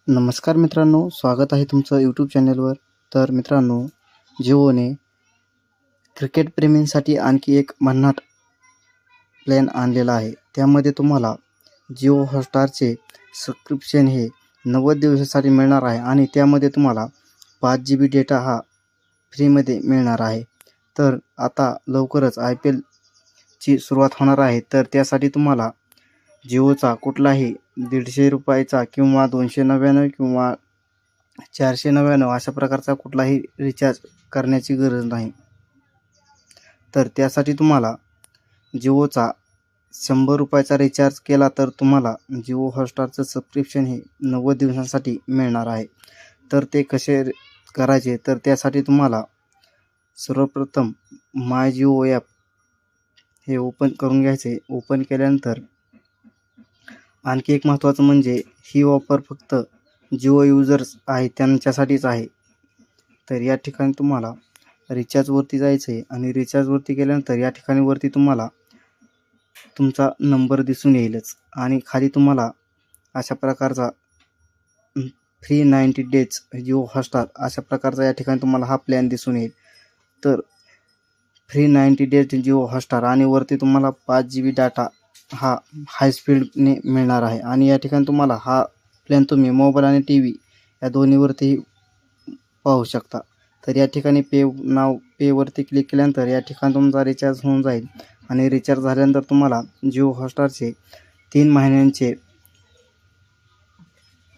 नमस्कार मित्रांनो, स्वागत आहे तुमचं यूट्यूब चॅनलवर. तर मित्रांनो, जिओने क्रिकेट प्रेमींसाठी आणखी एक भन्नाट प्लॅन आणलेला आहे. त्यामध्ये तुम्हाला जिओ हॉटस्टारचे सबस्क्रिप्शन हे 90 दिवसासाठी मिळणार आहे आणि त्यामध्ये तुम्हाला 5 GB डेटा हा फ्रीमध्ये मिळणार आहे. तर आता लवकरच IPLची सुरुवात होणार आहे. तर त्यासाठी तुम्हाला जिओचा कुठलाही ₹150 किंवा 299 किंवा 499 अशा प्रकारचा कुठलाही रिचार्ज करण्याची गरज नाही. तर त्यासाठी तुम्हाला जिओचा ₹100 रिचार्ज केला तर तुम्हाला जिओ हॉटस्टारचं सबस्क्रिप्शन हे 90 दिवसांसाठी मिळणार आहे. तर ते कसे करायचे, तर त्यासाठी तुम्हाला सर्वप्रथम माय जिओ ॲप हे ओपन करून घ्यायचे. ओपन केल्यानंतर आणखी एक महत्त्वाचं म्हणजे ही ऑफर फक्त जिओ युजर्स आहे त्यांच्यासाठीच आहे. तर या ठिकाणी तुम्हाला रिचार्जवरती जायचं आहे आणि रिचार्जवरती गेल्यानंतर या ठिकाणी वरती तुम्हाला तुमचा नंबर दिसून येईलच आणि खाली तुम्हाला अशा प्रकारचा फ्री 90 डेज जिओ हॉटस्टार अशा प्रकारचा या ठिकाणी तुम्हाला हा प्लॅन दिसून येईल. तर फ्री 90 डेज जिओ हॉटस्टार आणि वरती तुम्हाला 5 GB डाटा हा हाय स्पीडने मिळणार आहे आणि या ठिकाणी तुम्हाला हा प्लॅन तुम्ही मोबाईल आणि TV या दोन्हीवरती पाहू शकता. तर या ठिकाणी पेवरती क्लिक केल्यानंतर या ठिकाणी तुमचा रिचार्ज होऊन जाईल आणि रिचार्ज झाल्यानंतर तुम्हाला जिओ हॉटस्टारचे 3 महिन्यांचे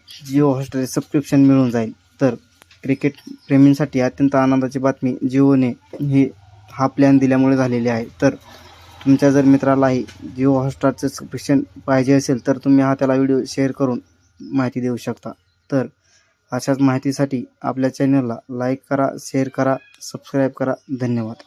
जिओ हॉटस्टारचे सबस्क्रिप्शन मिळून जाईल. तर क्रिकेट प्रेमींसाठी अत्यंत आनंदाची बातमी जिओने हा प्लॅन दिल्यामुळे झालेली आहे. तर तुमच्या जर मित्रालाही जिओ हॉटस्टारचं सबस्क्रिप्शन पाहिजे असेल तर तुम्ही त्याला व्हिडिओ शेअर करून माहिती देऊ शकता. तर अशाच माहितीसाठी आपल्या चॅनलला लाईक करा, शेअर करा, सबस्क्राईब करा. धन्यवाद.